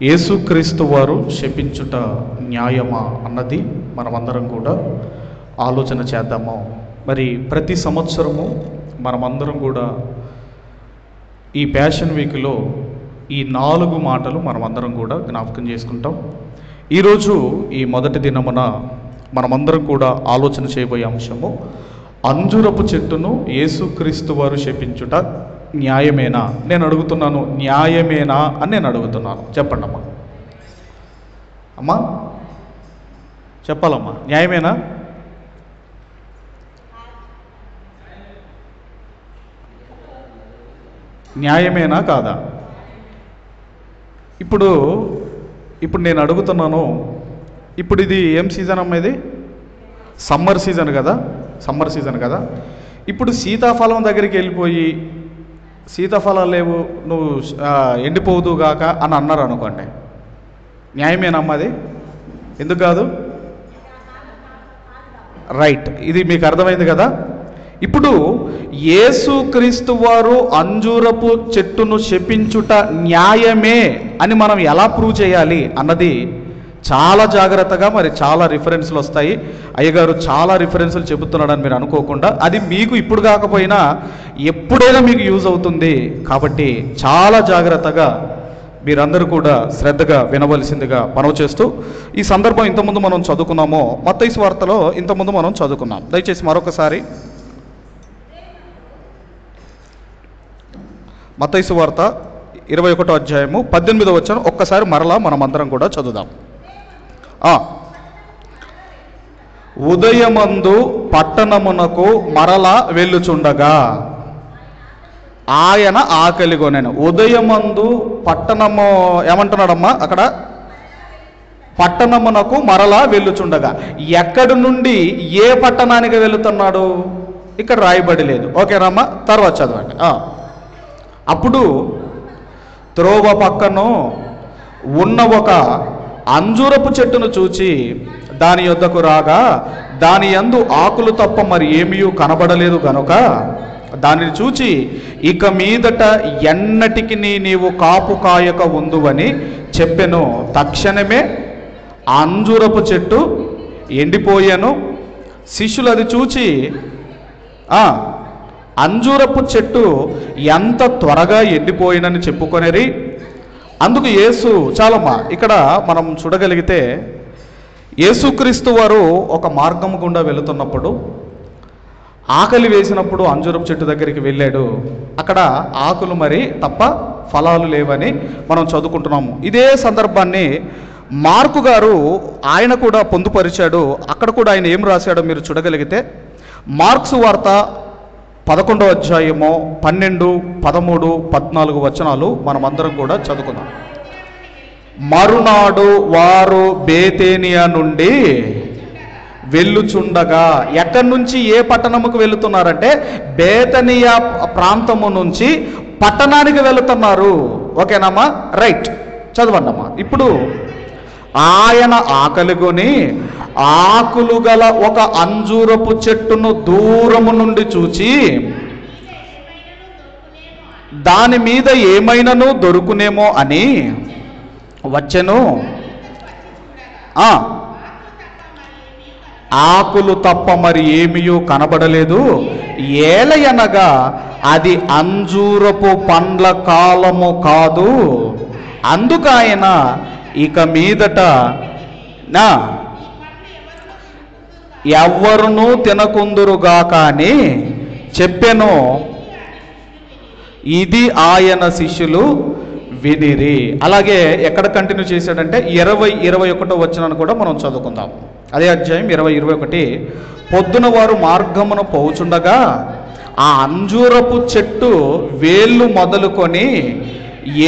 యేసుక్రీస్తు వారు శపించుట న్యాయమా అన్నది మనమందరం కూడా ఆలోచన చేద్దాము. మరి ప్రతి సంవత్సరము మనమందరం కూడా ఈ ప్యాషన్ వీక్లో ఈ 4 మాటలు మనమందరం కూడా జ్ఞాపకం చేసుకుంటాం. ఈరోజు ఈ మొదటి దినమున మనమందరం కూడా ఆలోచన చేయబోయే అంశము అంజూరపు చెట్టును యేసుక్రీస్తు వారు శపించుట న్యాయమేనా? నేను అడుగుతున్నాను, న్యాయమేనా అని నేను అడుగుతున్నాను. చెప్పండి అమ్మా. అమ్మా చెప్పాలమ్మా, న్యాయమేనా? న్యాయమేనా కాదా? ఇప్పుడు నేను అడుగుతున్నాను, ఇప్పుడు ఇది ఏం సీజన్ అమ్మా? ఇది సమ్మర్ సీజన్ కదా. ఇప్పుడు సీతాఫలం దగ్గరికి వెళ్ళిపోయి సీతాఫలాలు లేవు, నువ్వు ఎండిపోదుగాక అని అన్నారు అనుకోండి, న్యాయమేనమ్మా అది? ఎందుకు కాదు? రైట్, ఇది మీకు అర్థమైంది కదా. ఇప్పుడు యేసుక్రీస్తు వారు అంజూరపు చెట్టును శపించుట న్యాయమే అని మనం ఎలా ప్రూవ్ చేయాలి అన్నది చాలా జాగ్రత్తగా, మరి చాలా రిఫరెన్స్లు వస్తాయి. అయ్యగారు చాలా రిఫరెన్స్లు చెబుతున్నాడని మీరు అనుకోకుండా, అది మీకు ఇప్పుడు కాకపోయినా ఎప్పుడైనా మీకు యూజ్ అవుతుంది. కాబట్టి చాలా జాగ్రత్తగా మీరందరూ కూడా శ్రద్ధగా వినవలసిందిగా మనవి చేస్తూ, ఈ సందర్భం ఇంతకుముందు మనం చదువుకున్నామో, మత్తయి సువార్తలో ఇంతకుముందు మనం చదువుకున్నాం. దయచేసి మరొకసారి మత్తయి సువార్త 21వ అధ్యాయము 18వ వచనం ఒక్కసారి మరలా మనం అందరం కూడా చదువుదాం. ఉదయమందు పట్టణమునకు మరలా వెళ్ళుచుండగా ఆయన ఆకలిగొనెను. ఉదయమందు పట్టణము ఏమంటున్నాడమ్మా అక్కడ? పట్టణమునకు మరలా వెళ్ళుచుండగా. ఎక్కడి నుండి ఏ పట్టణానికి వెళుతున్నాడు ఇక్కడ రాయబడి లేదు. ఓకేనమ్మా, తర్వాత చదవండి. అప్పుడు త్రోవ పక్కన ఉన్న ఒక అంజూరపు చెట్టును చూచి దాని యొద్దకు రాగా దాని యందు ఆకులు తప్ప మరి ఏమీ కనబడలేదు గనుక దానిని చూచి, ఇక మీదట ఎన్నటికి నీవు కాపు కాయక ఉందువని చెప్పెను. తక్షణమే అంజూరపు చెట్టు ఎండిపోయాను. శిష్యులు అది చూచి అంజూరపు చెట్టు ఎంత త్వరగా ఎండిపోయినని చెప్పుకొనేరి. అందుకు యేసు, చాలమ్మా ఇక్కడ మనం చూడగలిగితే, యేసుక్రీస్తు వారు ఒక మార్గం గుండా వెళుతున్నప్పుడు ఆకలి వేసినప్పుడు అంజూరపు చెట్టు దగ్గరికి వెళ్ళాడు. అక్కడ ఆకులు మరి తప్ప ఫలాలు లేవని మనం చదువుకుంటున్నాము. ఇదే సందర్భాన్ని మార్కు గారు ఆయన కూడా పొందుపరిచాడు. అక్కడ కూడా ఆయన ఏం రాశాడో మీరు చూడగలిగితే, మార్క్సు వార్త 11వ అధ్యాయము 12, 13, 14 వచనాలు మనమందరం కూడా చదువుకుందాం. మరునాడు వారు బేతేనియా నుండి వెళ్ళుచుండగా, ఎక్కడి నుంచి ఏ పట్టణముకు వెళుతున్నారంటే బేతనియా ప్రాంతము నుంచి పట్టణానికి వెళుతున్నారు. ఓకేనమ్మా, రైట్, చదవండి అమ్మా. ఇప్పుడు ఆయన ఆకలిగొని ఆకులు గల ఒక అంజూరపు చెట్టును దూరము నుండి చూచి దాని మీద ఏమైనాను దొరుకునేమో అని వచ్చెను. ఆకులు తప్ప మరి ఏమీ కనబడలేదు. ఏలయనగా అది అంజూరపు పండ్ల కాలము కాదు. అందుకు ఆయన, ఇక మీదట ఎవ్వరునూ తినకుందురుగాక అని చెప్పెను. ఇది ఆయన శిష్యులు వినిరి. అలాగే ఎక్కడ కంటిన్యూ చేశాడంటే 20-21 వచనాన్ని కూడా మనం చదువుకుందాం. అదే అధ్యాయం 20-21. పొద్దున వారు మార్గమున పోవుచుండగా ఆ అంజూరపు చెట్టు వేళ్ళు మొదలుకొని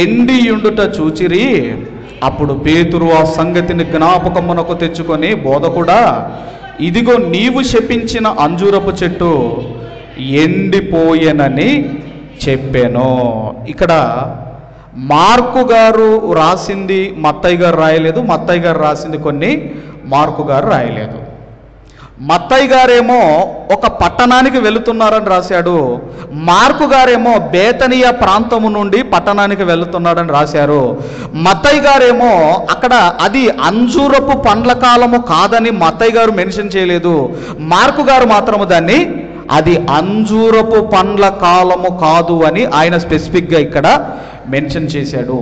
ఎండియుండుట చూచిరి. అప్పుడు పేతురు ఆ సంగతిని జ్ఞాపకమునకు తెచ్చుకొని, బోధకుడా, ఇదిగో నీవు శపించిన అంజూరపు చెట్టు ఎండిపోయేనని చెప్పాను. ఇక్కడ మార్కు గారు రాసింది మత్తయి గారు రాయలేదు, మత్తయి గారు రాసింది కొన్ని మార్కు గారు రాయలేదు. మత్తయి గారేమో ఒక పట్టణానికి వెళుతున్నారని రాశాడు, మార్కు గారేమో బేతనియా ప్రాంతము నుండి పట్టణానికి వెళుతున్నాడని రాశారు. మత్తయి గారేమో అక్కడ అది అంజూరపు పండ్ల కాలము కాదని మత్తయి గారు మెన్షన్ చేయలేదు. మార్కు గారు మాత్రము దాన్ని అది అంజూరపు పండ్ల కాలము కాదు అని ఆయన స్పెసిఫిక్గా ఇక్కడ మెన్షన్ చేశాడు.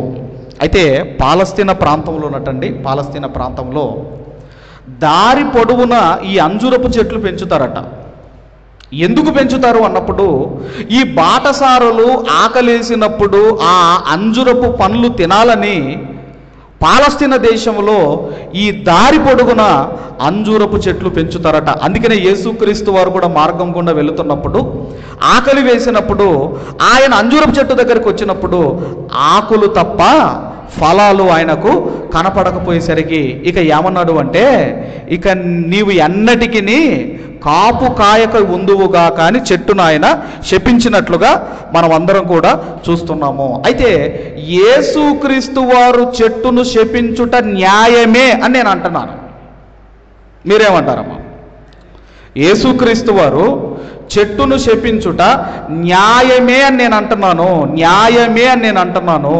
అయితే పాలస్తీనా ప్రాంతంలో ఉన్నట్టండి, పాలస్తీనా ప్రాంతంలో దారి పొడవున ఈ అంజూరపు చెట్లు పెంచుతారట. ఎందుకు పెంచుతారు అన్నప్పుడు, ఈ బాటసారులు ఆకలేసినప్పుడు ఆ అంజూరపు పండ్లు తినాలని పాలస్తీనా దేశంలో ఈ దారి పొడుగున అంజూరపు చెట్లు పెంచుతారట. అందుకనే యేసుక్రీస్తు వారు కూడా మార్గం గుండా వెళుతున్నప్పుడు ఆకలి వేసినప్పుడు ఆయన అంజూరపు చెట్టు దగ్గరికి వచ్చినప్పుడు ఆకులు తప్ప ఫలాలు ఆయనకు కనపడకపోయేసరికి ఇక ఏమన్నాడు అంటే, ఇక నీవు ఎన్నటికి కాపు కాయక ఉందువుగా కానీ చెట్టును ఆయన శపించినట్లుగా మనం అందరం కూడా చూస్తున్నాము. అయితే యేసుక్రీస్తు వారు చెట్టును శపించుట న్యాయమే అని నేను అంటున్నాను. మీరేమంటారమ్మా? యేసుక్రీస్తు వారు చెట్టును శపించుట న్యాయమే అని నేను అంటున్నాను, న్యాయమే అని నేను అంటున్నాను.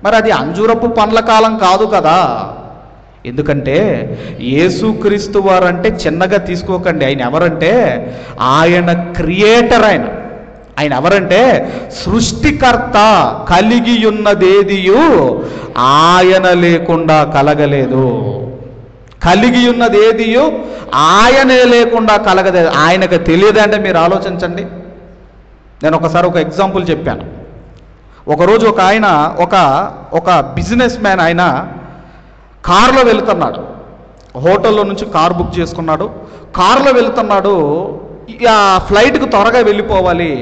మరి అది అంజూరపు పండ్ల కాలం కాదు కదా. ఎందుకంటే యేసుక్రీస్తు వారు అంటే చిన్నగా తీసుకోకండి. ఆయన ఎవరంటే ఆయన క్రియేటర్. ఆయన ఎవరంటే సృష్టికర్త. కలిగి ఉన్నదేదియు ఆయన లేకుండా కలగలేదు. కలిగి ఉన్నదేదియు ఆయనే లేకుండా కలగలేదు. ఆయనకు తెలియదంటే మీరు ఆలోచించండి. నేను ఒకసారి ఒక ఎగ్జాంపుల్ చెప్పాను. ఒకరోజు ఒక ఆయన ఒక బిజినెస్ మ్యాన్ ఆయన కారులో వెళుతున్నాడు. హోటల్లో నుంచి కారు బుక్ చేసుకున్నాడు. కారులో వెళుతున్నాడు. ఫ్లైట్కి త్వరగా వెళ్ళిపోవాలి.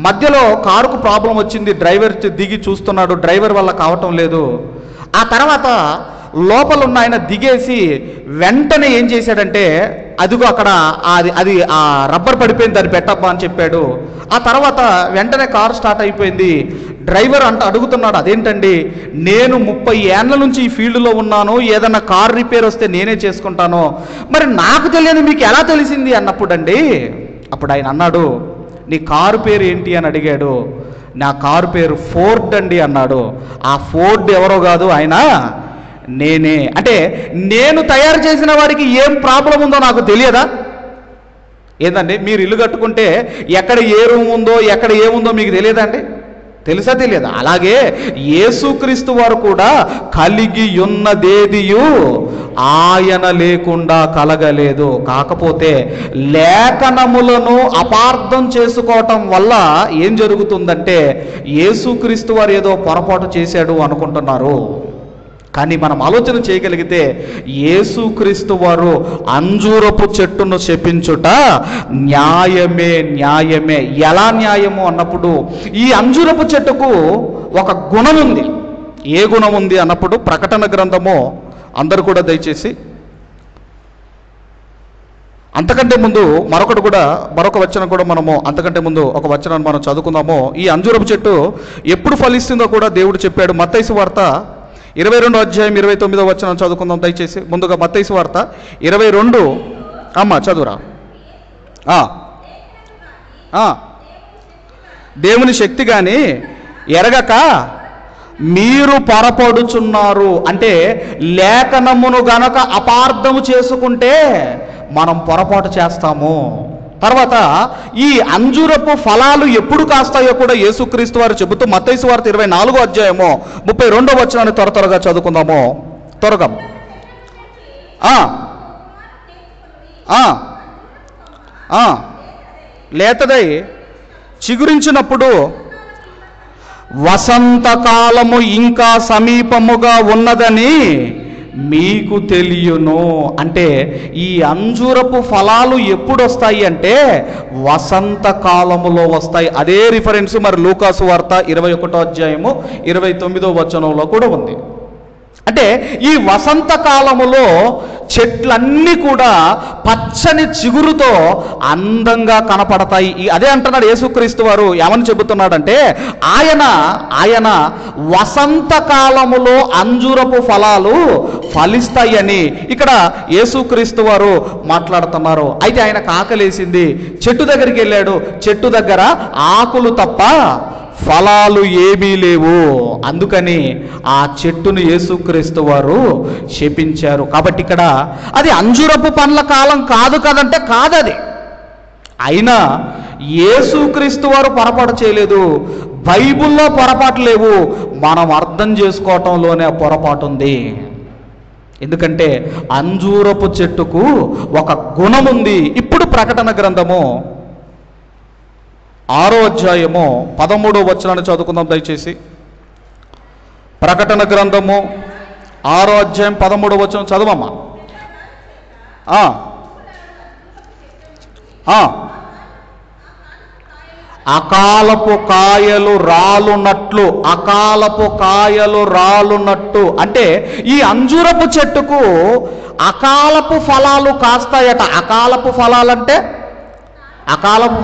మధ్యలో కారుకు ప్రాబ్లం వచ్చింది. డ్రైవర్ దిగి చూస్తున్నాడు, డ్రైవర్ వల్ల కావటం లేదు. ఆ తర్వాత లోపల ఉన్న ఆయన దిగేసి వెంటనే ఏం చేశాడంటే, అదిగో అక్కడ అది ఆ రబ్బర్ పడిపోయింది, దాన్ని పెట్టబ్బా అని చెప్పాడు. ఆ తర్వాత వెంటనే కారు స్టార్ట్ అయిపోయింది. డ్రైవర్ అడుగుతున్నాడు, అదేంటండి, నేను 30 ఏళ్ళ నుంచి ఈ ఫీల్డ్లో ఉన్నాను, ఏదన్నా కార్ రిపేర్ వస్తే నేనే చేసుకుంటాను, మరి నాకు తెలియదు మీకు ఎలా తెలిసింది అన్నప్పుడు అండి, అప్పుడు ఆయన అన్నాడు, నీ కారు పేరు ఏంటి అని అడిగాడు. నా కారు పేరు ఫోర్డ్ అండి అన్నాడు. ఆ ఫోర్డ్ ఎవరో కాదు, ఆయన నేనే. అంటే నేను తయారు చేసిన వాడికి ఏం ప్రాబ్లం ఉందో నాకు తెలియదా? ఏందండి, మీరు ఇల్లు కట్టుకుంటే ఎక్కడ ఏ రూమ్ ఉందో ఎక్కడ ఏముందో మీకు తెలియదండి? తెలుసా తెలియదా? అలాగే యేసుక్రీస్తు వారు కూడా కలిగి ఉన్నదేదియు ఆయన లేకుండా కలగలేదు. కాకపోతే లేఖనములను అపార్థం చేసుకోవటం వల్ల ఏం జరుగుతుందంటే యేసుక్రీస్తు వారు ఏదో పొరపాటు చేశాడు అనుకుంటున్నారు. కానీ మనం ఆలోచన చేయగలిగితే యేసుక్రీస్తు వారు అంజూరపు చెట్టును శపించుట న్యాయమే. న్యాయమే. ఎలా న్యాయము అన్నప్పుడు, ఈ అంజూరపు చెట్టుకు ఒక గుణం ఉంది. ఏ గుణం ఉంది అన్నప్పుడు ప్రకటన గ్రంథము అందరూ కూడా దయచేసి, అంతకంటే ముందు మరొక వచనం కూడా మనము అంతకంటే ముందు ఒక వచనాన్ని మనం చదువుకుందాము. ఈ అంజూరపు చెట్టు ఎప్పుడు ఫలిస్తుందో కూడా దేవుడు చెప్పాడు. మత్తయి సువార్త 22వ అధ్యాయం 29వ వచనం చదువుకుందాం దయచేసి. ముందుగా మత్తయి సువార్త 22. అమ్మ చదువురా. దేవుని శక్తి కానీ ఎరగక మీరు పొరపడుచున్నారు. అంటే లేఖనమును గనక అపార్థము చేసుకుంటే మనం పొరపాటు చేస్తాము. తర్వాత ఈ అంజూరపు ఫలాలు ఎప్పుడు కాస్తాయో కూడా యేసుక్రీస్తు వారు చెబుతూ మత్తయి సువార్త 24వ అధ్యాయము 32వ వచనాన్ని త్వరగా చదువుకుందాము. త్వరగా. లేతదై చిగురించినప్పుడు వసంతకాలము ఇంకా సమీపముగా ఉన్నదని మీకు తెలియను. అంటే ఈ అంజూరపు ఫలాలు ఎప్పుడు వస్తాయి అంటే వసంతకాలములో వస్తాయి. అదే రిఫరెన్స్ మరి లూకాసు వార్త 21వ అధ్యాయము 29వ వచనంలో కూడా ఉంది. అంటే ఈ వసంతకాలములో చెట్లన్నీ కూడా పచ్చని చిగురుతో అందంగా కనపడతాయి. అదే అంటున్నాడు యేసుక్రీస్తు వారు. ఏమని చెబుతున్నాడంటే ఆయన వసంతకాలములో అంజూరపు ఫలాలు ఫలిస్తాయి అని ఇక్కడ యేసుక్రీస్తు వారు మాట్లాడుతున్నారు. అయితే ఆయనకు ఆకలేసింది, చెట్టు దగ్గరికి వెళ్ళాడు. చెట్టు దగ్గర ఆకులు తప్ప ఫలాలు ఏమీ లేవు. అందుకని ఆ చెట్టును యేసుక్రీస్తు వారు శపించారు. కాబట్టి ఇక్కడ అది అంజూరపు పండ్ల కాలం కాదు కదంటే కాదది. అయినా యేసుక్రీస్తు వారు పొరపాటు చేయలేదు, బైబిల్లో పొరపాటు లేవు, మనం అర్థం చేసుకోవటంలోనే పొరపాటు ఉంది. ఎందుకంటే అంజూరపు చెట్టుకు ఒక గుణం ఉంది. ఇప్పుడు ప్రకటన గ్రంథము 6వ అధ్యాయము 13వ వచనాన్ని చదువుకుందాం దయచేసి. ప్రకటన గ్రంథము 6వ అధ్యాయం 13వ వచనం చదవమ్మా. అకాలపు కాయలు రాలునట్లు, అకాలపు కాయలు రాలునట్టు అంటే ఈ అంజూరపు చెట్టుకు అకాలపు ఫలాలు కాస్తాయట. అకాలపు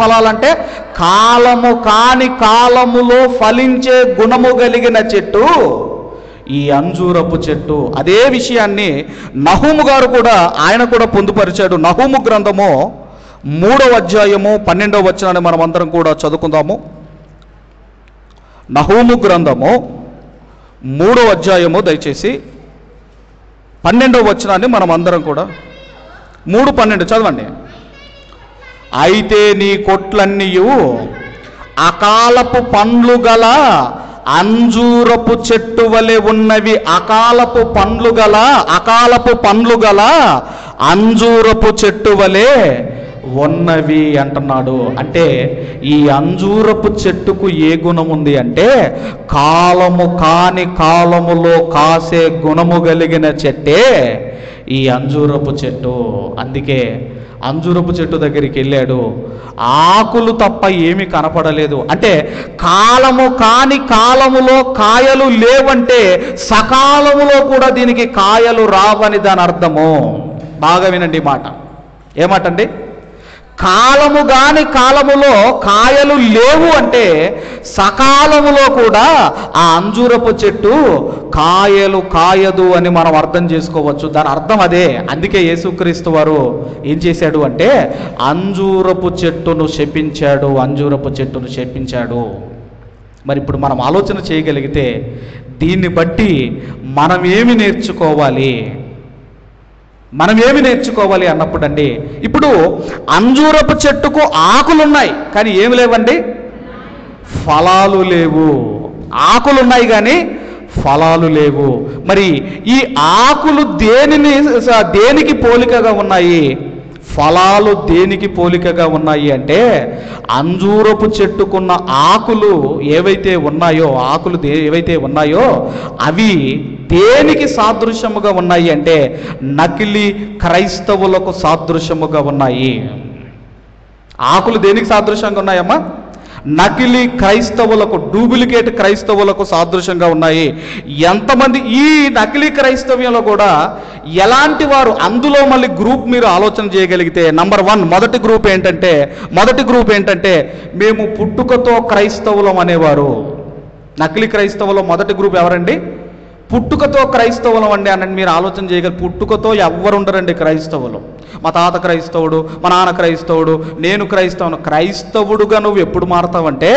ఫలాలంటే కాలము కాని కాలములో ఫలించే గుణము కలిగిన చెట్టు ఈ అంజూరపు చెట్టు. అదే విషయాన్ని నహూము గారు కూడా ఆయన కూడా పొందుపరిచాడు. నహూము గ్రంథము 3వ అధ్యాయము 12వ వచనాన్ని మనం అందరం కూడా చదువుకుందాము. నహూము గ్రంథము 3వ అధ్యాయము దయచేసి 12వ వచనాన్ని మనం అందరం కూడా 3:12 చదవండి. అయితే నీ కొట్లన్నీయు అకాలపు పండ్లు గల అంజూరపు చెట్టు వలె ఉన్నవి. అకాలపు పండ్లు గల అంజూరపు చెట్టు వలె ఉన్నవి అంటున్నాడు. అంటే ఈ అంజూరపు చెట్టుకు ఏ గుణం ఉంది అంటే కాలము కాని కాలములో కాసే గుణము కలిగిన చెట్టే ఈ అంజూరపు చెట్టు. అందుకే అంజూరపు చెట్టు దగ్గరికి వెళ్ళాడు, ఆకులు తప్ప ఏమీ కనపడలేదు. అంటే కాలము కాని కాలములో కాయలు లేవంటే సకాలములో కూడా దీనికి కాయలు రావని దాని అర్థము. బాగా వినండి మాట. ఏమాటండి? కాలము కాని కాలములో కాయలు లేవు అంటే సకాలములో కూడా ఆ అంజూరపు చెట్టు కాయలు కాయదు అని మనం అర్థం చేసుకోవచ్చు. దాని అర్థం అదే. అందుకే యేసుక్రీస్తు వారు ఏం చేశాడు అంటే అంజూరపు చెట్టును శపించాడు. మరి ఇప్పుడు మనం ఆలోచన చేయగలిగితే దీన్ని బట్టి మనం ఏమి నేర్చుకోవాలి అన్నప్పుడు అండి, ఇప్పుడు అంజూరపు చెట్టుకు ఆకులున్నాయి కానీ ఏమి లేవండి, ఫలాలు లేవు. ఆకులున్నాయి కానీ ఫలాలు లేవు. మరి ఈ ఆకులు దేనికి పోలికగా ఉన్నాయి, ఫలాలు దేనికి పోలికగా ఉన్నాయి అంటే అంజూరపు చెట్టుకున్న ఆకులు ఏవైతే ఉన్నాయో అవి దేనికి సాదృశ్యముగా ఉన్నాయి అంటే నకిలీ క్రైస్తవులకు సాదృశ్యముగా ఉన్నాయి. ఆకులు దేనికి సాదృశ్యంగా ఉన్నాయమ్మా? నకిలీ క్రైస్తవులకు, డూప్లికేట్ క్రైస్తవులకు సాదృశ్యంగా ఉన్నాయి. ఎంతమంది ఈ నకిలీ క్రైస్తవ్యంలో కూడా ఎలాంటి వారు, అందులో మళ్ళీ గ్రూప్ మీరు ఆలోచన చేయగలిగితే నంబర్ 1 మొదటి గ్రూప్ ఏంటంటే మేము పుట్టుకతో క్రైస్తవులం అనేవారు. నకిలీ క్రైస్తవులో మొదటి గ్రూప్ ఎవరండి? పుట్టుకతో క్రైస్తవులం అండి అనండి. మీరు ఆలోచన చేయగలరు, పుట్టుకతో ఎవ్వరు ఉండరండి క్రైస్తవులు. మా తాత క్రైస్తవుడు, మా నాన్న క్రైస్తవుడు, నేను క్రైస్తవుడుగా నువ్వు ఎప్పుడు మారతావంటే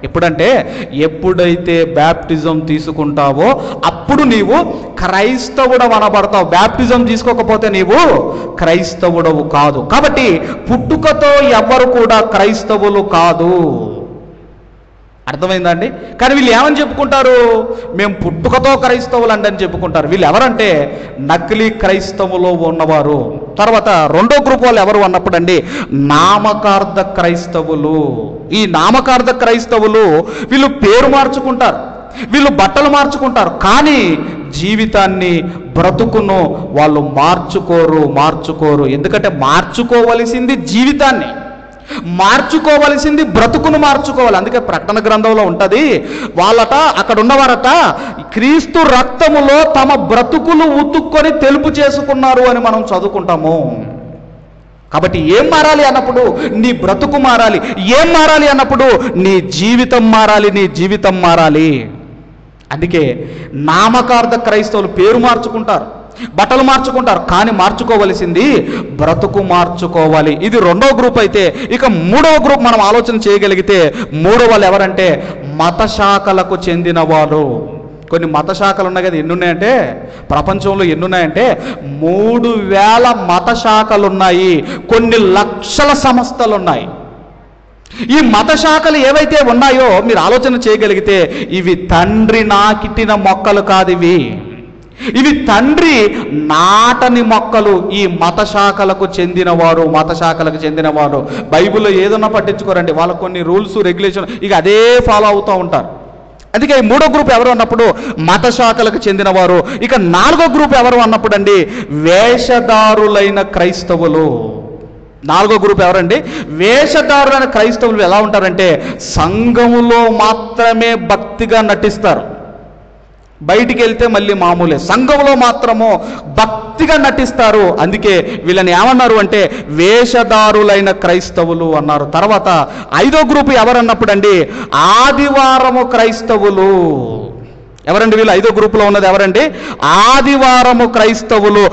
ఎప్పుడైతే బ్యాప్టిజం తీసుకుంటావో అప్పుడు నీవు క్రైస్తవుడు అనబడతావు. బ్యాప్టిజం తీసుకోకపోతే నీవు క్రైస్తవుడవు కాదు. కాబట్టి పుట్టుకతో ఎవ్వరు కూడా క్రైస్తవులు కాదు. అర్థమైందండి? కానీ వీళ్ళు ఏమని చెప్పుకుంటారు? మేము పుట్టుకతో క్రైస్తవులు అని చెప్పుకుంటారు. వీళ్ళు ఎవరంటే నకిలీ క్రైస్తవులో ఉన్నవారు. తర్వాత రెండో గ్రూప్ వాళ్ళు ఎవరు అన్నప్పుడు అండి నామకార్థ క్రైస్తవులు. ఈ నామకార్థ క్రైస్తవులు వీళ్ళు పేరు మార్చుకుంటారు, వీళ్ళు బట్టలు మార్చుకుంటారు, కానీ జీవితాన్ని, బ్రతుకును వాళ్ళు మార్చుకోరు. ఎందుకంటే మార్చుకోవలసింది జీవితాన్ని. మార్చుకోవలసింది బ్రతుకును మార్చుకోవాలి. అందుకే ప్రకటన గ్రంథంలో ఉంటుంది, వాళ్ళట అక్కడ ఉన్నవారట క్రీస్తు రక్తములో తమ బ్రతుకులు ఉతుక్కొని తెలుపు చేసుకున్నారు అని మనం చదువుకుంటాము. కాబట్టి ఏం మారాలి అన్నప్పుడు నీ బ్రతుకు మారాలి. ఏం మారాలి అన్నప్పుడు నీ జీవితం మారాలి. నీ జీవితం మారాలి. అందుకే నామకార్థ క్రైస్తవులు పేరు మార్చుకుంటారు, బట్టలు మార్చుకుంటారు, కానీ మార్చుకోవలసింది బ్రతుకు మార్చుకోవాలి. ఇది రెండవ గ్రూప్ అయితే, ఇక మూడవ గ్రూప్ మనం ఆలోచన చేయగలిగితే మూడవ వాళ్ళు ఎవరంటే మత శాఖలకు చెందిన వారు. కొన్ని మత శాఖలు ఉన్నాయి కదా, ఎన్ని ఉన్నాయంటే ప్రపంచంలో ఎన్ని ఉన్నాయంటే 3000 మత శాఖలు ఉన్నాయి, కొన్ని లక్షల సంస్థలు ఉన్నాయి. ఈ మత శాఖలు ఏవైతే ఉన్నాయో మీరు ఆలోచన చేయగలిగితే ఇవి తండ్రి నాకిట్టిన మొక్కలు కాదు, ఇవి తండ్రి నాటని మొక్కలు. ఈ మత శాఖలకు చెందినవారు బైబిల్లో ఏదన్నా పట్టించుకోరండి. వాళ్ళకు కొన్ని రూల్స్ రెగ్యులేషన్ ఇక అదే ఫాలో అవుతూ ఉంటారు. అందుకే ఈ మూడో గ్రూప్ ఎవరు అన్నప్పుడు మత శాఖలకు చెందినవారు. ఇక నాలుగో గ్రూప్ ఎవరు అన్నప్పుడు అండి వేషధారులైన క్రైస్తవులు. నాలుగో గ్రూప్ ఎవరండి? వేషధారులైన క్రైస్తవులు ఎలా ఉంటారంటే సంఘములో మాత్రమే భక్తిగా నటిస్తారు, బయటికి వెళ్తే మళ్ళీ మామూలే. సంఘంలో మాత్రము భక్తిగా నటిస్తారు. అందుకే వీళ్ళని ఏమన్నారు అంటే వేషధారులైన క్రైస్తవులు అన్నారు. తర్వాత ఐదో గ్రూపు ఎవరన్నప్పుడు అండి ఆదివారము క్రైస్తవులు. ఎవరండి వీళ్ళు? ఐదో గ్రూపులో ఉన్నది ఎవరండి? ఆదివారము క్రైస్తవులు.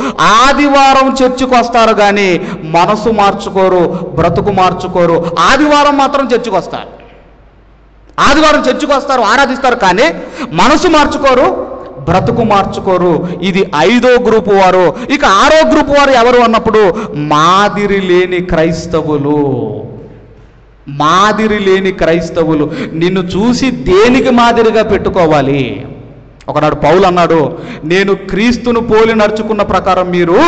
ఆదివారం చర్చికి వస్తారు కానీ మనసు మార్చుకోరు, బ్రతుకు మార్చుకోరు. ఆదివారం మాత్రం చర్చికి వస్తారు, ఆదివారం చర్చికి వస్తారు, ఆరాధిస్తారు, కానీ మనసు మార్చుకోరు, బ్రతుకు మార్చుకోరు. ఇది ఐదో గ్రూపు వారు. ఇక ఆరో గ్రూపు వారు ఎవరు అన్నప్పుడు మాదిరి లేని క్రైస్తవులు. మాదిరి లేని క్రైస్తవులు. నిన్ను చూసి దేనికి మాదిరిగా పెట్టుకోవాలి? ఒకనాడు పౌలు అన్నాడు, నేను క్రీస్తును పోలి నడుచుకున్న ప్రకారం మీరు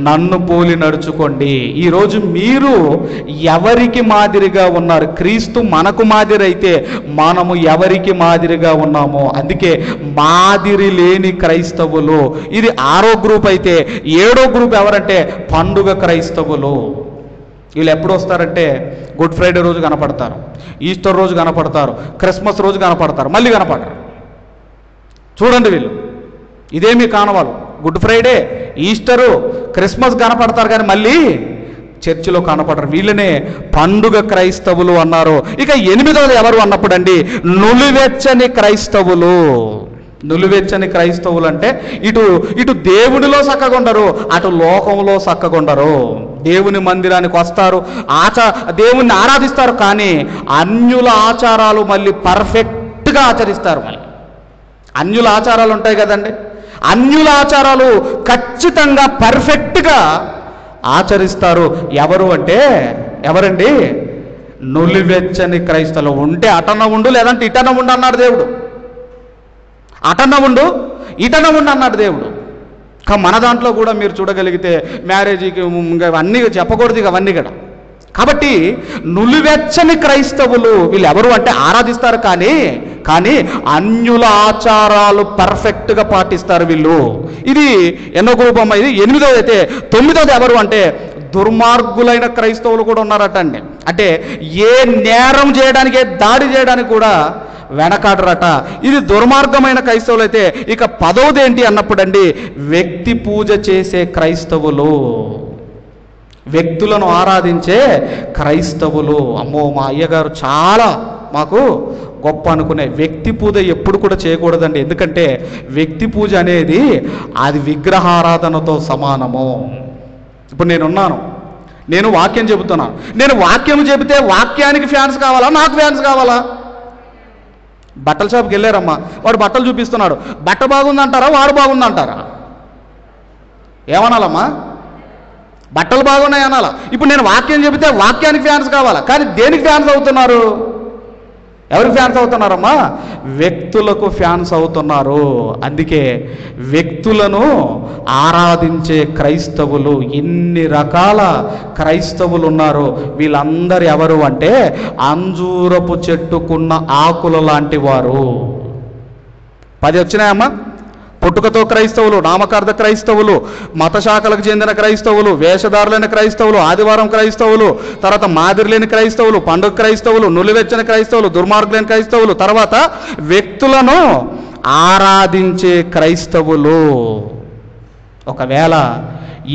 నన్ను పోలి నడుచుకోండి. ఈరోజు మీరు ఎవరికి మాదిరిగా ఉన్నారు? క్రీస్తు మనకు మాదిరి అయితే మనము ఎవరికి మాదిరిగా ఉన్నామో. అందుకే మాదిరి లేని క్రైస్తవులు. ఇది ఆరో గ్రూప్ అయితే ఏడో గ్రూప్ ఎవరంటే పండుగ క్రైస్తవులు. వీళ్ళు ఎప్పుడు వస్తారంటే గుడ్ ఫ్రైడే రోజు కనపడతారు, ఈస్టర్ రోజు కనపడతారు, క్రిస్మస్ రోజు కనపడతారు, మళ్ళీ కనపడరు. చూడండి వీళ్ళు ఇదేమీ కానవాళ్ళు. గుడ్ ఫ్రైడే, ఈస్టరు, క్రిస్మస్ కనపడతారు కానీ మళ్ళీ చర్చిలో కనపడరు. వీళ్ళనే పండుగ క్రైస్తవులు అన్నారు. ఇక ఎనిమిదవది ఎవరు అన్నప్పుడు అండి నులివెచ్చని క్రైస్తవులు. నులివెచ్చని క్రైస్తవులు అంటే ఇటు దేవునిలో చక్కగుండరు, అటు లోకంలో చక్కగుండరు. దేవుని మందిరానికి వస్తారు, దేవుణ్ణి ఆరాధిస్తారు, కానీ అన్యుల ఆచారాలు మళ్ళీ పర్ఫెక్ట్గా ఆచరిస్తారు. మళ్ళీ అన్యుల ఆచారాలు ఉంటాయి కదండి, అన్యుల ఆచారాలు ఖచ్చితంగా పర్ఫెక్ట్గా ఆచరిస్తారు. ఎవరు అంటే ఎవరండి? నులివెచ్చని క్రైస్తవులు. ఉంటే అటన ఉండు, లేదంటే ఇటన ఉండు అన్నాడు దేవుడు. అటన ఉండు, ఇటన ఉండు అన్నాడు దేవుడు. మన దాంట్లో కూడా మీరు చూడగలిగితే మ్యారేజీకి అన్నీ చెప్పకూడదు ఇక అవన్నీ కూడా. కాబట్టి నులివెచ్చని క్రైస్తవులు వీళ్ళు ఎవరు అంటే ఆరాధిస్తారు, కానీ అన్యుల ఆచారాలు పర్ఫెక్ట్గా పాటిస్తారు వీళ్ళు. ఇది ఎన్నో గ్రూపం? ఇది ఎనిమిదోది. అయితే తొమ్మిదోది ఎవరు అంటే దుర్మార్గులైన క్రైస్తవులు కూడా ఉన్నారట అండి. అంటే ఏ నేరం చేయడానికి, ఏ దాడి చేయడానికి కూడా వెనకాడరట. ఇది దుర్మార్గమైన క్రైస్తవులు. అయితే ఇక పదవది ఏంటి అన్నప్పుడు అండి వ్యక్తి పూజ చేసే క్రైస్తవులు, వ్యక్తులను ఆరాధించే క్రైస్తవులు. అమ్మో, మా అయ్యగారు చాలా మాకు గొప్ప అనుకునే. వ్యక్తి పూజ ఎప్పుడు కూడా చేయకూడదండి. ఎందుకంటే వ్యక్తి పూజ అనేది అది విగ్రహారాధనతో సమానము. ఇప్పుడు నేనున్నాను, నేను వాక్యం చెబుతున్నాను. నేను వాక్యం చెబితే వాక్యానికి ఫ్యాన్స్ కావాలా, నాకు ఫ్యాన్స్ కావాలా? బట్టల షాప్కి వెళ్ళారమ్మా, వాడు బట్టలు చూపిస్తున్నాడు, బట్ట బాగుందంటారా, వాడు బాగుందంటారా? ఏమనాలమ్మా? బట్టలు బాగున్నాయి అనాలా? ఇప్పుడు నేను వాక్యం చెబితే వాక్యానికి ఫ్యాన్స్ కావాలా, కానీ దేనికి ఫ్యాన్స్ అవుతున్నారు? ఎవరికి ఫ్యాన్స్ అవుతున్నారమ్మా? వ్యక్తులకు ఫ్యాన్స్ అవుతున్నారు. అందుకే వ్యక్తులను ఆరాధించే క్రైస్తవులు, ఇన్ని రకాల క్రైస్తవులు ఉన్నారు. వీళ్ళందరూ ఎవరు అంటే అంజూరపు చెట్టుకున్న ఆకుల లాంటి వారు. 10 వచ్చినాయమ్మా? పుట్టుకతో క్రైస్తవులు, నామకార్థ క్రైస్తవులు, మత శాఖలకు చెందిన క్రైస్తవులు, వేషధారులైన క్రైస్తవులు, ఆదివారం క్రైస్తవులు, తర్వాత మాదిరిలేని క్రైస్తవులు, పండుగ క్రైస్తవులు, నులివెచ్చని క్రైస్తవులు, దుర్మార్గులైన క్రైస్తవులు, తర్వాత వ్యక్తులను ఆరాధించే క్రైస్తవులు. ఒకవేళ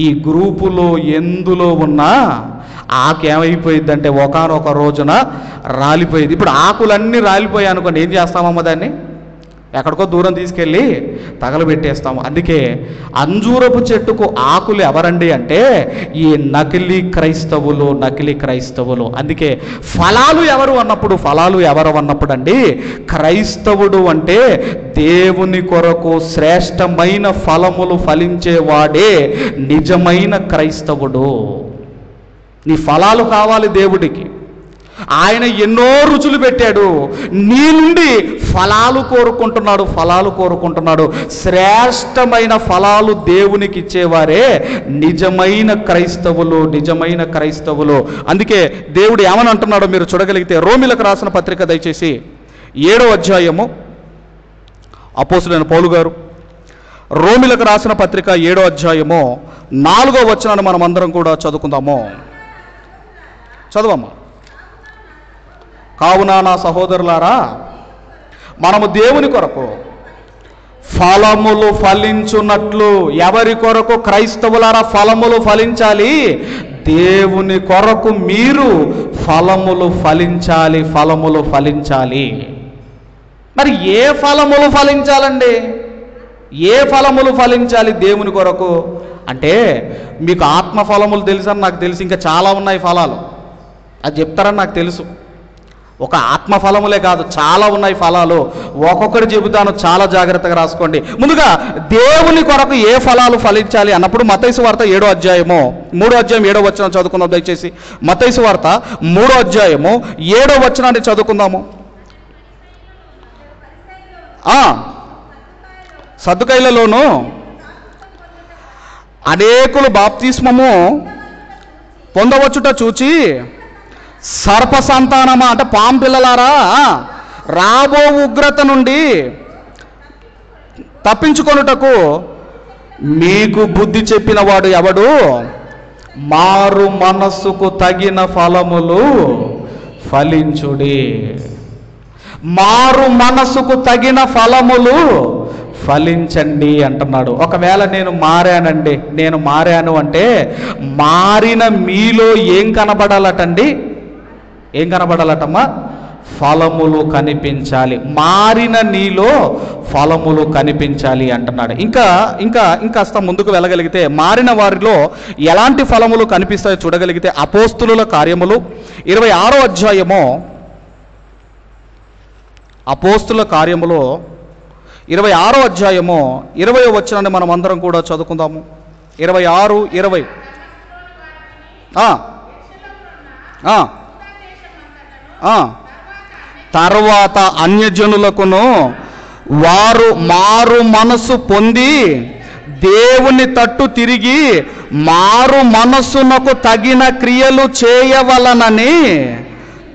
ఈ గ్రూపులో ఎందులో ఉన్నా ఆకేమైపోయిందంటే ఒకానొక రోజున రాలిపోయేది. ఇప్పుడు ఆకులన్నీ రాలిపోయాయి అనుకోండి, ఏం చేస్తామమ్మ దాన్ని? ఎక్కడికో దూరం తీసుకెళ్ళి తగలబెట్టేస్తాము. అందుకే అంజూరపు చెట్టుకు ఆకులు ఎవరండి అంటే ఈ నకిలీ క్రైస్తవులు. అందుకే ఫలాలు ఎవరు అన్నప్పుడు అండి, క్రైస్తవుడు అంటే దేవుని కొరకు శ్రేష్టమైన ఫలములు ఫలించేవాడే నిజమైన క్రైస్తవుడు. నీ ఫలాలు కావాలి దేవుడికి. ఆయన ఎన్నో రుచులు పెట్టాడు, నీ నుండి ఫలాలు కోరుకుంటున్నాడు. శ్రేష్టమైన ఫలాలు దేవునికి ఇచ్చేవారే నిజమైన క్రైస్తవులు. అందుకే దేవుడు ఏమని అంటున్నాడో మీరు చూడగలిగితే, రోమిలకు రాసిన పత్రిక దయచేసి 7వ అధ్యాయము, అపోస్తలుడైన పౌలు గారు రోమిలకు రాసిన పత్రిక 7వ అధ్యాయము 4వ వచనాన్ని మనం అందరం కూడా చదువుకుందాము. చదవమ్మా. కావున నా సహోదరులారా, మనము దేవుని కొరకు ఫలములు ఫలించున్నట్లు. ఎవరి కొరకు? క్రైస్తవులారా ఫలములు ఫలించాలి. దేవుని కొరకు మీరు ఫలములు ఫలించాలి. మరి ఏ ఫలములు ఫలించాలండి? ఏ ఫలములు ఫలించాలి దేవుని కొరకు అంటే, మీకు ఆత్మ ఫలములు తెలుసని నాకు తెలుసు, ఇంకా చాలా ఉన్నాయి ఫలాలు, అది చెప్తారని నాకు తెలుసు. ఒక ఆత్మ ఫలములే కాదు, చాలా ఉన్నాయి ఫలాలు. ఒక్కొక్కటి చెబుతాను, చాలా జాగ్రత్తగా రాసుకోండి. ముందుగా దేవుని కొరకు ఏ ఫలాలు ఫలించాలి అన్నప్పుడు మత్తయి సువార్త 7వ అధ్యాయము 3వ అధ్యాయం 7వ వచనం చదువుకుందాం దయచేసి. మత్తయి సువార్త 3వ అధ్యాయము 7వ వచనాన్ని చదువుకుందాము. సద్దుకైలలోను అనేకులు బాప్తిస్మము పొందవచ్చుట చూచి, సర్ప సంతానమా అంటే పాము పిల్లలారా, రాబో ఉగ్రత నుండి తప్పించుకొనుటకు మీకు బుద్ధి చెప్పిన వాడు ఎవడు? మారు మనస్సుకు తగిన ఫలములు ఫలించుడి. మారు మనస్సుకు తగిన ఫలములు ఫలించండి అంటున్నాడు. ఒకవేళ నేను మారాను అంటే మారిన మీలో ఏం కనబడాలటమ్మా? ఫలములు కనిపించాలి. మారిన నీలో ఫలములు కనిపించాలి అంటున్నాడు. ఇంకాస్త ముందుకు వెళ్ళగలిగితే మారిన వారిలో ఎలాంటి ఫలములు కనిపిస్తాయో చూడగలిగితే, అపోస్తులుల కార్యములు 26వ అధ్యాయము, అపోస్తుల కార్యములో 26వ అధ్యాయము 20వ వచనాన్ని మనం అందరం కూడా చదువుకుందాము. 26:20. తర్వాత అన్యజనులకును వారు మారు మనస్సు పొంది దేవుని తట్టు తిరిగి మారు మనస్సునకు తగిన క్రియలు చేయవలనని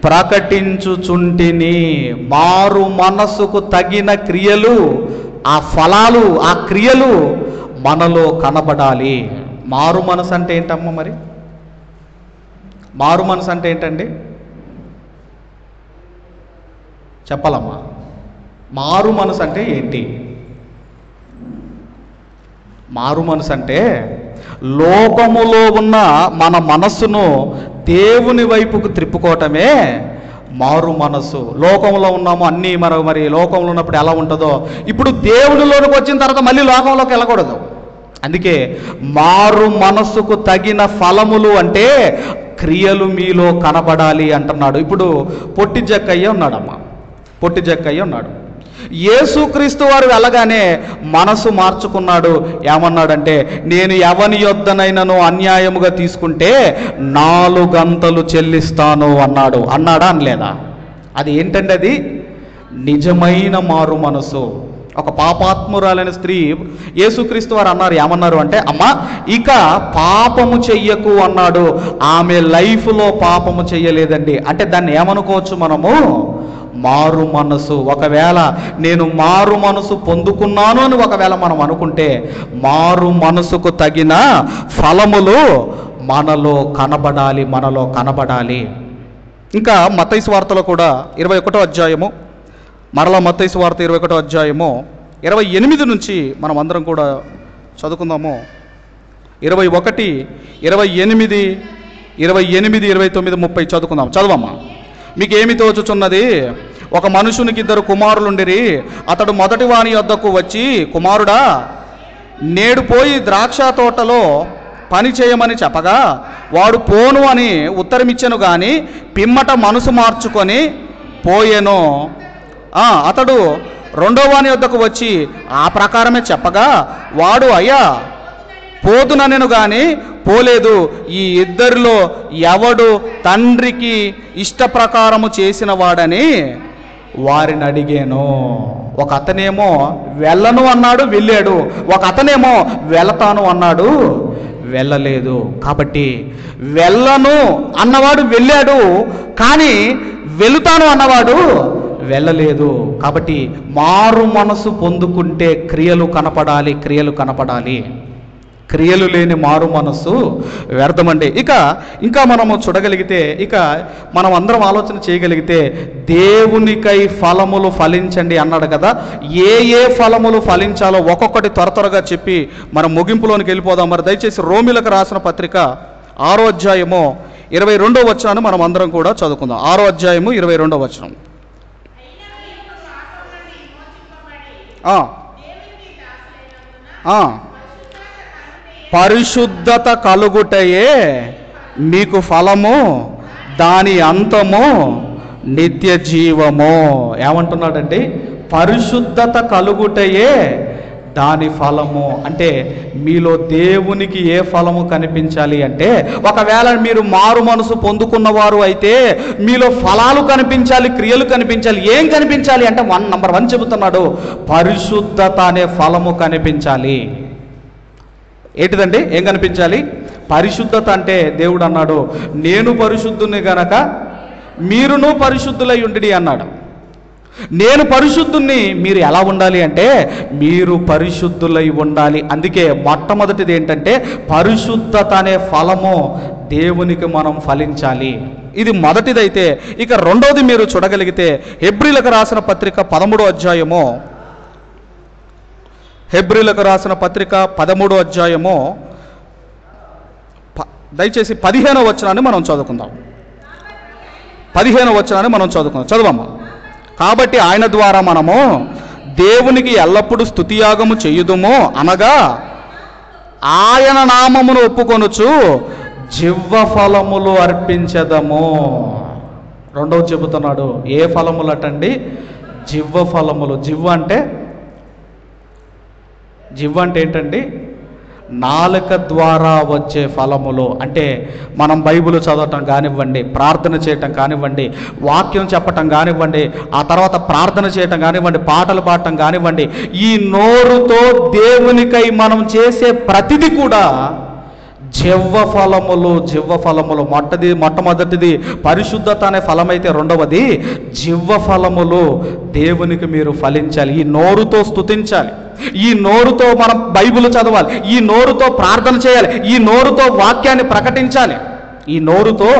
ప్రకటించుచుంటిని. మారు మనస్సుకు తగిన క్రియలు, ఆ ఫలాలు, ఆ క్రియలు మనలో కనబడాలి. మారు మనసు అంటే ఏంటమ్మా? మరి మారు మనసు అంటే ఏంటండి? చెప్పాలమ్మా. మారు మనసు అంటే ఏంటి? మారు మనసు అంటే లోకములో ఉన్న మన మనస్సును దేవుని వైపుకు త్రిప్పుకోవటమే మారు మనసు. లోకంలో ఉన్నాము అన్నీ మరి లోకంలో ఉన్నప్పుడు ఎలా ఉంటుందో ఇప్పుడు దేవునిలోనికి వచ్చిన తర్వాత మళ్ళీ లోకంలోకి వెళ్ళకూడదు. అందుకే మారు మనస్సుకు తగిన ఫలములు అంటే క్రియలు మీలో కనబడాలి అంటున్నాడు. ఇప్పుడు పొట్టి జక్కయ్య ఉన్నాడమ్మా, పొట్టి జక్కయ్య ఉన్నాడు. యేసుక్రీస్తు వారు వెళ్ళగానే మనసు మార్చుకున్నాడు. ఏమన్నాడంటే, నేను ఎవని యొద్దనైనను అన్యాయముగా తీసుకుంటే 4 గంతలు చెల్లిస్తాను అన్నాడు. అన్నాడా? అనలేదా? అది ఏంటంటే అది నిజమైన మారు మనసు. ఒక పాపాత్మురాలైన స్త్రీ యేసుక్రీస్తు వారు అన్నారు. ఏమన్నారు అంటే, అమ్మా ఇక పాపము చెయ్యకు అన్నాడు. ఆమె లైఫ్లో పాపము చెయ్యలేదండి. అంటే దాన్ని ఏమనుకోవచ్చు మనము? మారు మనసు. ఒకవేళ నేను మారు మనసు పొందుకున్నాను అని ఒకవేళ మనం అనుకుంటే మారు మనసుకు తగిన ఫలములు మనలో కనబడాలి. ఇంకా మత్తయి సువార్తలో కూడా 21వ అధ్యాయము, మరలా మత్తయి సువార్త 21వ అధ్యాయము 28 నుంచి మనం అందరం కూడా చదువుకుందాము. 21, 28, 29, 30 చదువుకుందాం. చదవమ్మా. మీకు ఏమి తోచుచున్నది? ఒక మనుషునికి 2 కుమారులుండిరి. అతడు మొదటి వాని యొద్దకు వచ్చి, కుమారుడా, నేడు పోయి ద్రాక్ష తోటలో పని చేయమని చెప్పగా వాడు పోను అని ఉత్తరమిచ్చెను గాని పిమ్మట మనసు మార్చుకొని పోయెను. అతడు రెండో వాని యొద్దకు వచ్చి ఆ ప్రకారమే చెప్పగా వాడు, అయ్యా, పోతుననెను గాని పోలేదు. ఈ ఇద్దరిలో ఎవడు తండ్రికి ఇష్ట ప్రకారము చేసిన వాడని వారిని అడిగాను. ఒక అతనేమో వెళ్ళను అన్నాడు, వెళ్ళాడు. ఒక అతనేమో వెళతాను అన్నాడు, వెళ్ళలేదు. కాబట్టి వెళ్ళను అన్నవాడు వెళ్ళాడు, కానీ వెళుతాను అన్నవాడు వెళ్ళలేదు. కాబట్టి మారు మనసు పొందుకుంటే క్రియలు కనపడాలి. క్రియలు లేని మారు మనస్సు వ్యర్థమండి. ఇంకా మనము చూడగలిగితే, మనం అందరం ఆలోచన చేయగలిగితే, దేవునికై ఫలములు ఫలించండి అన్నాడు కదా. ఏ ఫలములు ఫలించాలో ఒక్కొక్కటి త్వరగా చెప్పి మనం ముగింపులోనికి వెళ్ళిపోదాం. మరి దయచేసి రోమిలకు రాసిన పత్రిక 6వ అధ్యాయము 22వ వచనాన్ని మనం అందరం కూడా చదువుకుందాం. 6వ అధ్యాయము 22వ వచనం. పరిశుద్ధత కలుగుటయే మీకు ఫలము, దాని అంతము నిత్య జీవము. ఏమంటున్నాడండి? పరిశుద్ధత కలుగుటయే దాని ఫలము. అంటే మీలో దేవునికి ఏ ఫలము కనిపించాలి అంటే, ఒకవేళ మీరు మారు మనసు పొందుకున్నవారు అయితే మీలో ఫలాలు కనిపించాలి, క్రియలు కనిపించాలి. ఏం కనిపించాలి అంటే నంబర్ 1 చెబుతున్నాడు, పరిశుద్ధత అనే ఫలము కనిపించాలి. ఏంటిదండి? ఏం కనిపించాలి? పరిశుద్ధత. అంటే దేవుడు అన్నాడు, నేను పరిశుద్ధుని గనక మీరును పరిశుద్ధులై ఉండి అన్నాడు. నేను పరిశుద్ధుని, మీరు ఎలా ఉండాలి అంటే మీరు పరిశుద్ధులై ఉండాలి. అందుకే మొట్టమొదటిది ఏంటంటే పరిశుద్ధత అనే ఫలము దేవునికి మనం ఫలించాలి. ఇది మొదటిదైతే, రెండోది మీరు చూడగలిగితే హెబ్రీలకు రాసిన పత్రిక 13వ అధ్యాయము, హెబ్రీలకు రాసిన పత్రిక 13వ అధ్యాయము దయచేసి 15వ వచనాన్ని మనం చదువుకుందాం. 15వ వచనాన్ని మనం చదువుకుందాం. చదవమ్మా. కాబట్టి ఆయన ద్వారా మనము దేవునికి ఎల్లప్పుడూ స్తుతియాగము చేయుదుము, అనగా ఆయన నామమును ఒప్పుకొనుచు జివ్వ ఫలములు అర్పించదము. రెండవ చెబుతున్నాడు, ఏ ఫలములటండి? జివ్వ ఫలములు. జివ్వ అంటే ఏంటండి? నాలుక ద్వారా వచ్చే ఫలములు. అంటే మనం బైబిల్ చదవటం కానివ్వండి, ప్రార్థన చేయటం కానివ్వండి, వాక్యం చెప్పటం కానివ్వండి, ఆ తర్వాత ప్రార్థన చేయటం కానివ్వండి, పాటలు పాడటం కానివ్వండి, ఈ నోరుతో దేవునికై మనం చేసే ప్రతిదీ కూడా జివ్వ ఫలములు. మొట్టమొదటిది పరిశుద్ధత అనే ఫలమైతే, రెండవది జివ్వ ఫలములు. దేవునికి మీరు ఫలించాలి. ఈ నోరుతో స్తుతించాలి, ఈ నోరుతో మనం బైబిల్ చదవాలి, ఈ నోరుతో ప్రార్థన చేయాలి, ఈ నోరుతో వాక్యాన్ని ప్రకటించాలి, ఈ నోరుతో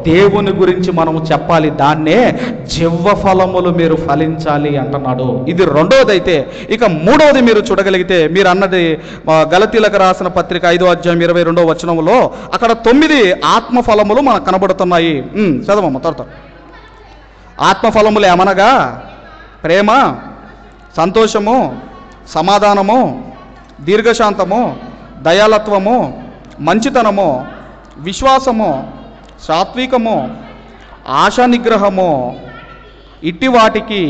దేవుని గురించి మనము చెప్పాలి. దాన్నే జివ్వ ఫలములు మీరు ఫలించాలి అంటున్నాడు. ఇది రెండవదైతే. మూడవది మీరు చూడగలిగితే, మీరు అన్నది గలతీలకు రాసిన పత్రిక 5వ అధ్యాయం 22వ వచనంలో అక్కడ 9 ఆత్మఫలములు మనకు కనబడుతున్నాయి. చదవమ్మ త్వరతో. ఆత్మఫలములు ఏమనగా ప్రేమ, సంతోషము, సమాధానము, దీర్ఘశాంతము, దయాలత్వము, మంచితనము, విశ్వాసము, సాత్వికము, ఆశా నిగ్రహము, ఇట్టి వాటికి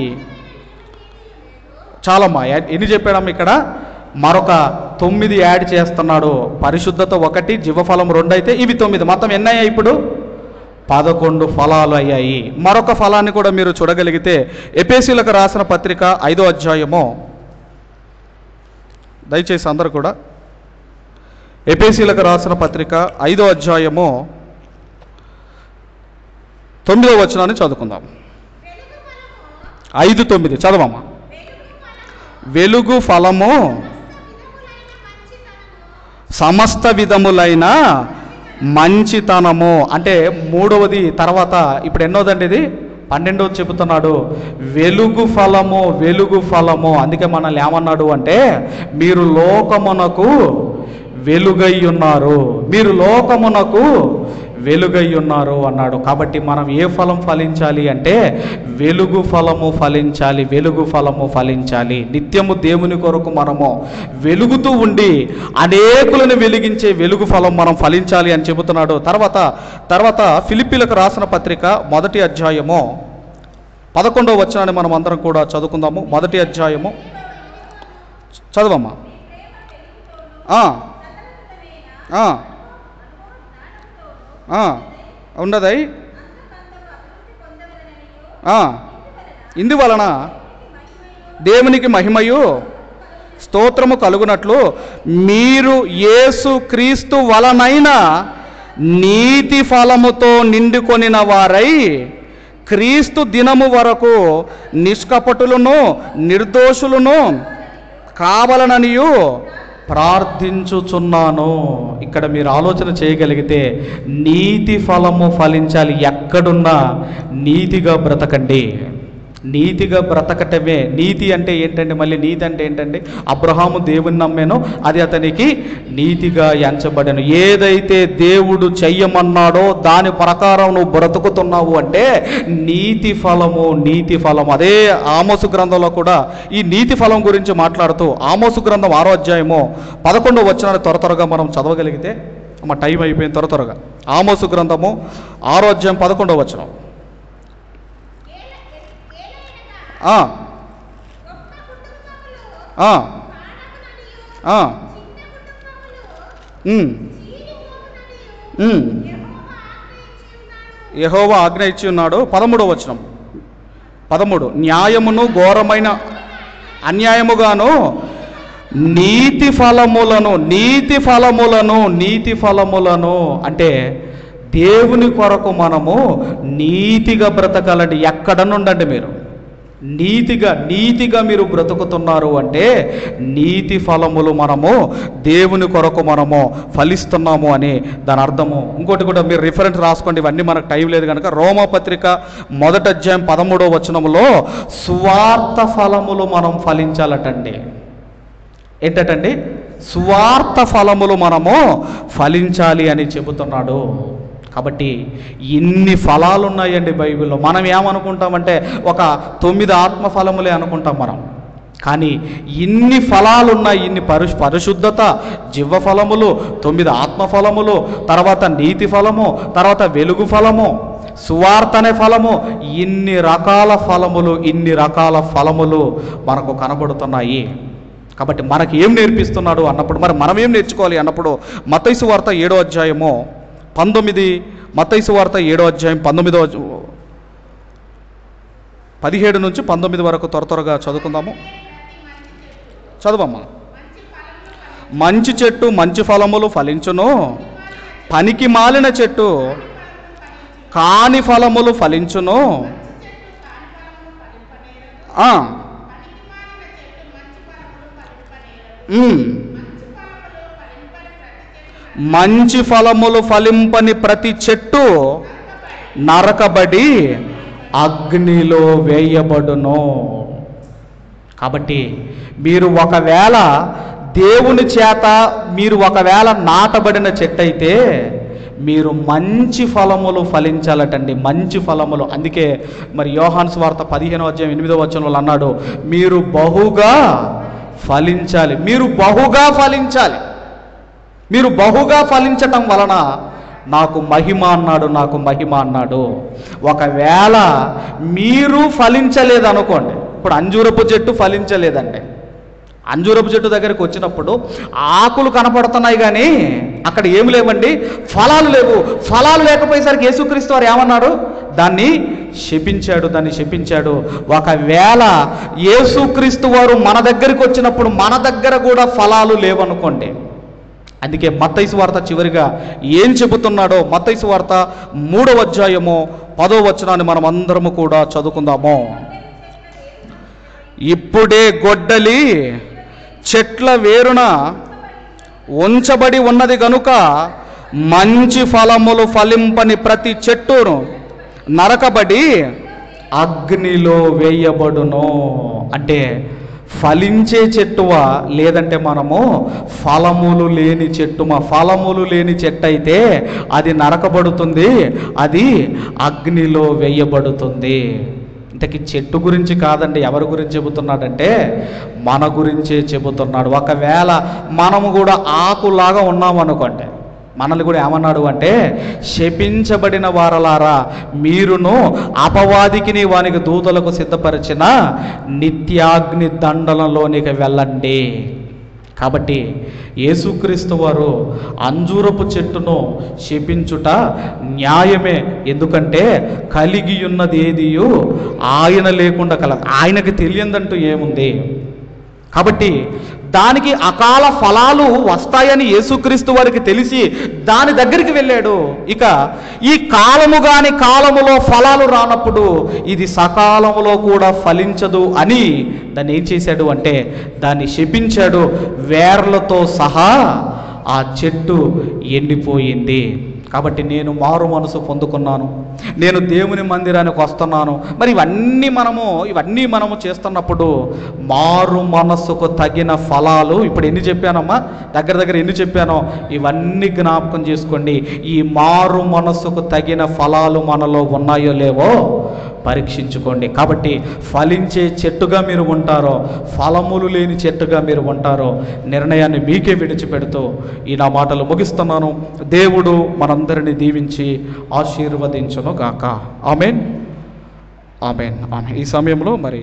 చాలమ్మా. ఎన్ని చెప్పాడమ్మా? ఇక్కడ మరొక 9 యాడ్ చేస్తున్నాడు. పరిశుద్ధత 1, జీవఫలం 2 అయితే ఇవి 9. మొత్తం ఎన్ని అయ్యాయి ఇప్పుడు? 11 ఫలాలు అయ్యాయి. మరొక ఫలాన్ని కూడా మీరు చూడగలిగితే ఎఫెసీయులకు రాసిన పత్రిక 5వ అధ్యాయము, దయచేసి అందరూ కూడా ఎఫెసీయులకు రాసిన పత్రిక 5వ అధ్యాయము 9వ వచనాన్ని చదువుకుందాం. 5:9 చదవమ్మా. వెలుగు ఫలము సమస్త విధములైన మంచితనము. అంటే మూడవది తర్వాత ఇప్పుడు ఎన్నోదండి ఇది? 12వది చెబుతున్నాడు. వెలుగు ఫలము, వెలుగు ఫలము. అందుకే మనల్ని ఏమన్నాడు అంటే, మీరు లోకమునకు వెలుగై ఉన్నారు, మీరు లోకమునకు వెలుగై ఉన్నారు అన్నాడు. కాబట్టి మనం ఏ ఫలం ఫలించాలి అంటే వెలుగు ఫలము ఫలించాలి, వెలుగు ఫలము ఫలించాలి. నిత్యము దేవుని కొరకు మనము వెలుగుతూ ఉండి అనేకులను వెలిగించే వెలుగు ఫలం మనం ఫలించాలి అని చెబుతున్నాడు. తర్వాత ఫిలిప్పీలకు రాసిన పత్రిక 1వ అధ్యాయము 11వ వచనాన్ని మనం అందరం కూడా చదువుకుందాము. 1వ అధ్యాయము చదవమ్మా. ఉండదై ఇందువలన దేవునికి మహిమయు స్తోత్రము కలుగునట్లు మీరు యేసు క్రీస్తు వలనైన నీతి ఫలముతో నిండుకొనిన వారై క్రీస్తు దినము వరకు నిష్కపటులను నిర్దోషులను కావాలననియు ప్రార్థించుచున్నాను. ఇక్కడ మీరు ఆలోచన చేయగలిగితే నీతి ఫలము ఫలించాలి. ఎక్కడున్నా నీతిగా బ్రతకండి. నీతిగా బ్రతకటమే. నీతి అంటే ఏంటండి? మళ్ళీ నీతి అంటే ఏంటండి? అబ్రహాము దేవుని నమ్మేనో అది అతనికి నీతిగా ఎంచబడెను. ఏదైతే దేవుడు చెయ్యమన్నాడో దాని ప్రకారం నువ్వు బ్రతుకుతున్నావు అంటే నీతి ఫలము, నీతి ఫలము. అదే ఆమోసు గ్రంథంలో కూడా ఈ నీతి ఫలం గురించి మాట్లాడుతూ ఆమోసు గ్రంథం 6వ అధ్యాయము 11వ వచనాన్ని త్వరగా మనం చదవగలిగితే, మా టైం అయిపోయింది, త్వరగా ఆమోసు గ్రంథము 6వ అధ్యాయం 11వ వచనం. యెహోవా ఆజ్ఞ ఇచ్చి ఉన్నాడు. 13వ వచనం. 13 న్యాయమును ఘోరమైన అన్యాయముగాను నీతి ఫలములను, నీతి ఫలములను, నీతి ఫలములను అంటే దేవుని కొరకు మనము నీతిగా బ్రతకాలండి. ఎక్కడ నుండండి మీరు నీతిగా మీరు బ్రతుకుతున్నారు అంటే నీతి ఫలములు మనము దేవుని కొరకు మనము ఫలిస్తున్నాము అని దాని అర్థము. ఇంకోటి కూడా మీరు రిఫరెన్స్ రాసుకోండి, ఇవన్నీ మనకు టైం లేదు కనుక. రోమాపత్రిక 1వ అధ్యాయం 13వ వచనంలో సువార్త ఫలములు మనం ఫలించాలటండి. ఏంటండి? సువార్త ఫలములు మనము ఫలించాలి అని చెబుతున్నాడు. కాబట్టి ఇన్ని ఫలాలు ఉన్నాయండి బైబిల్లో. మనం ఏమనుకుంటామంటే ఒక 9 ఆత్మఫలములే అనుకుంటాం మనం. కానీ ఇన్ని ఫలాలు ఉన్నాయి. ఇన్ని పరిశుద్ధత, జీవ ఫలములు, 9 ఆత్మఫలములు, తర్వాత నీతి ఫలము, తర్వాత వెలుగు ఫలము, సువార్త అనే ఫలము, ఇన్ని రకాల ఫలములు మనకు కనబడుతున్నాయి. కాబట్టి మనకి ఏం నేర్పిస్తున్నాడు అన్నప్పుడు, మరి మనం ఏం నేర్చుకోవాలి అన్నప్పుడు మత్తయి సువార్త 7వ అధ్యాయము 19, మత్తయి సువార్త 7వ అధ్యాయం 17 నుంచి 19 వరకు త్వరగా చదువుకుందాము. చదవమ్మా. మంచి చెట్టు మంచి ఫలములు ఫలించును, పనికి మాలిన చెట్టు కాని ఫలములు ఫలించును. మంచి ఫలములు ఫలింపని ప్రతి చెట్టు నరకబడి అగ్నిలో వేయబడును. కాబట్టి మీరు ఒకవేళ దేవుని చేత మీరు ఒకవేళ నాటబడిన చెట్టు అయితే మీరు మంచి ఫలములు ఫలించాలటండి, మంచి ఫలములు. అందుకే మరి యోహాను సువార్త 15వ అధ్యాయం 8వ వచనంలో అన్నాడు, మీరు బహుగా ఫలించాలి. మీరు బహుగా ఫలించాలి. మీరు బహుగా ఫలించటం వలన నాకు మహిమ అన్నాడు. ఒకవేళ మీరు ఫలించలేదనుకోండి, ఇప్పుడు అంజూరపు చెట్టు ఫలించలేదండి. అంజూరపు చెట్టు దగ్గరికి వచ్చినప్పుడు ఆకులు కనపడుతున్నాయి కానీ అక్కడ ఏమి లేవండి, ఫలాలు లేవు. ఫలాలు లేకపోయేసరికి యేసుక్రీస్తు వారు ఏమన్నాడు? దాన్ని శపించాడు. ఒకవేళ యేసుక్రీస్తు వారు మన దగ్గరికి వచ్చినప్పుడు మన దగ్గర కూడా ఫలాలు లేవనుకోండి. అందుకే మత్తయి సువార్త చివరిగా ఏం చెబుతున్నాడో మత్తయి సువార్త 3వ అధ్యాయము 10వ వచనాన్ని మనం అందరము కూడా చదువుకుందాము. ఇప్పుడే గొడ్డలి చెట్ల వేరున ఉంచబడి ఉన్నది గనుక మంచి ఫలములు ఫలింపని ప్రతి చెట్టును నరకబడి అగ్నిలో వేయబడును. అంటే ఫలించే చెట్టువా, లేదంటే మనము ఫలములు లేని చెట్టుమా? ఫలములు లేని చెట్టు అయితే అది నరకబడుతుంది, అది అగ్నిలో వేయబడుతుంది. ఇంతకీ చెట్టు గురించి కాదండి, ఎవరి గురించి చెబుతున్నాడంటే మన గురించే చెబుతున్నాడు. ఒకవేళ మనము కూడా ఆకులాగా ఉన్నామనుకోండి, మనల్ని కూడా ఏమన్నాడు అంటే, శపించబడిన వారలారా మీరును అపవాదికిని వానికి దూతలకు సిద్ధపరిచిన నిత్యాగ్ని దండలలోనికి వెళ్ళండి. కాబట్టి యేసుక్రీస్తు వారు అంజూరపు చెట్టును శపించుట న్యాయమే. ఎందుకంటే కలిగి ఉన్నది ఏదియో ఆయన లేకుండా కలదు, ఆయనకి తెలియదంటూ ఏముంది. కాబట్టి దానికి అకాల ఫలాలు వస్తాయని యేసుక్రీస్తు వారికి తెలిసి దాని దగ్గరికి వెళ్ళాడు. ఇక ఈ కాలము కాని కాలములో ఫలాలు రానప్పుడు ఇది సకాలములో కూడా ఫలించదు అని దాన్ని ఏం చేశాడు అంటే దాన్ని శపించాడు. వేర్లతో సహా ఆ చెట్టు ఎండిపోయింది. కాబట్టి నేను మారు మనసు పొందుకున్నాను, నేను దేవుని మందిరానికి వస్తున్నాను. మరి ఇవన్నీ మనము చేస్తున్నప్పుడు మారు మనసుకు తగిన ఫలాలు ఇప్పుడు ఎన్ని చెప్పానమ్మా, దగ్గర ఎన్ని చెప్పానో ఇవన్నీ జ్ఞాపకం చేసుకోండి. ఈ మారు మనసుకు తగిన ఫలాలు మనలో ఉన్నాయో లేవో పరీక్షించుకోండి. కాబట్టి ఫలించే చెట్టుగా మీరు ఉంటారో, ఫలములు లేని చెట్టుగా మీరు ఉంటారో, నిర్ణయాన్ని మీకే విడిచిపెడుతూ ఈ నా మాటలు ముగిస్తున్నాను. దేవుడు మనందరినీ దీవించి ఆశీర్వదించును గాక. ఆమేన్, ఆమేన్, ఆమేన్. ఈ సమయంలో మరి